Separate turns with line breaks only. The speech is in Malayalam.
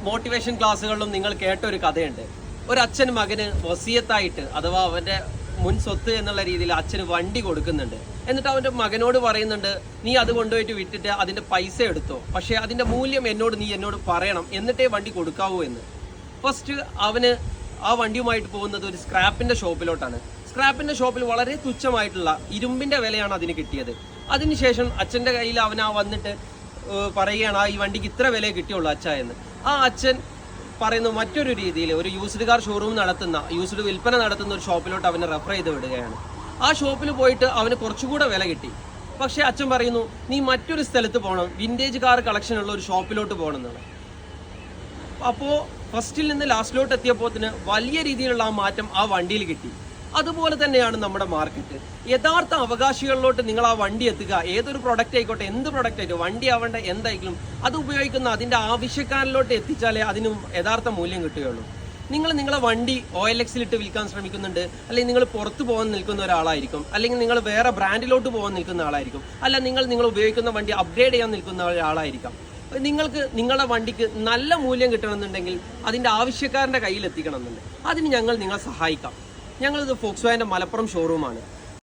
മോട്ടിവേഷൻ ക്ലാസ്സുകളിലും നിങ്ങൾ കേട്ട ഒരു കഥയുണ്ട്. ഒരു അച്ഛൻ മകന് വസിയത്തായിട്ട് അഥവാ അവന്റെ മുൻ സ്വത്ത് എന്നുള്ള രീതിയിൽ അച്ഛന് വണ്ടി കൊടുക്കുന്നുണ്ട്. എന്നിട്ട് അവന്റെ മകനോട് പറയുന്നുണ്ട്, നീ അത് കൊണ്ടുപോയിട്ട് വിട്ടിട്ട് അതിന്റെ പൈസ എടുത്തോ, പക്ഷെ അതിന്റെ മൂല്യം നീ എന്നോട് പറയണം, എന്നിട്ടേ വണ്ടി കൊടുക്കാവൂ എന്ന്. ഫസ്റ്റ് അവന് ആ വണ്ടിയുമായിട്ട് പോകുന്നത് ഒരു സ്ക്രാപ്പിന്റെ ഷോപ്പിലോട്ടാണ്. സ്ക്രാപ്പിന്റെ ഷോപ്പിൽ വളരെ തുച്ഛമായിട്ടുള്ള ഇരുമ്പിന്റെ വിലയാണ് അതിന് കിട്ടിയത്. അതിനുശേഷം അച്ഛന്റെ കയ്യിൽ അവനാ വന്നിട്ട് പറയുകയാണ്, ഈ വണ്ടിക്ക് ഇത്ര വില കിട്ടിയുള്ളൂ അച്ഛ എന്ന്. ആ അച്ഛൻ പറയുന്ന മറ്റൊരു രീതിയിൽ ഒരു യൂസ്ഡ് കാർ ഷോറൂം നടത്തുന്ന, യൂസ്ഡ് വിൽപ്പന നടത്തുന്ന ഒരു ഷോപ്പിലോട്ട് അവനെ റെഫർ ചെയ്ത് വിടുകയാണ്. ആ ഷോപ്പിൽ പോയിട്ട് അവന് കുറച്ചുകൂടെ വില കിട്ടി. പക്ഷെ അച്ഛൻ പറയുന്നു, നീ മറ്റൊരു സ്ഥലത്ത് പോകണം, വിന്റേജ് കാർ കളക്ഷൻ ഉള്ള ഒരു ഷോപ്പിലോട്ട് പോകണം എന്നാണ്. അപ്പോൾ ഫസ്റ്റിൽ നിന്ന് ലാസ്റ്റിലോട്ട് എത്തിയപ്പോത്തിന് വലിയ രീതിയിലുള്ള ആ മാറ്റം ആ വണ്ടിയിൽ കിട്ടി. അതുപോലെ തന്നെയാണ് നമ്മുടെ മാർക്കറ്റ്. യഥാർത്ഥ അവകാശികളിലോട്ട് നിങ്ങൾ ആ വണ്ടി എത്തുക. ഏതൊരു പ്രൊഡക്റ്റ് ആയിക്കോട്ടെ, എന്ത് പ്രൊഡക്റ്റ് ആയിക്കോട്ടെ, വണ്ടി ആവേണ്ട എന്തായാലും അത് ഉപയോഗിക്കുന്ന അതിന്റെ ആവശ്യക്കാരിലോട്ട് എത്തിച്ചാലേ അതിന് യഥാർത്ഥ മൂല്യം കിട്ടുകയുള്ളൂ. നിങ്ങളെ വണ്ടി OLX-ലിട്ട് വിൽക്കാൻ ശ്രമിക്കുന്നുണ്ട്, അല്ലെങ്കിൽ നിങ്ങൾ പുറത്ത് പോകാൻ നിൽക്കുന്ന ഒരാളായിരിക്കും, അല്ലെങ്കിൽ നിങ്ങൾ വേറെ ബ്രാൻഡിലോട്ട് പോകാൻ നിൽക്കുന്ന ആളായിരിക്കും, അല്ല നിങ്ങൾ ഉപയോഗിക്കുന്ന വണ്ടി അപ്ഗ്രേഡ് ചെയ്യാൻ നിൽക്കുന്ന ഒരാളായിരിക്കാം. നിങ്ങൾക്ക് നിങ്ങളുടെ വണ്ടിക്ക് നല്ല മൂല്യം കിട്ടണമെന്നുണ്ടെങ്കിൽ അതിന്റെ ആവശ്യക്കാരന്റെ കയ്യിൽ എത്തിക്കണം എന്നുണ്ട്. അതിന് ഞങ്ങൾ നിങ്ങളെ സഹായിക്കാം. ഞങ്ങളിത് ഫോക്സ്വാഗന്റെ മലപ്പുറം ഷോറൂമാണ്.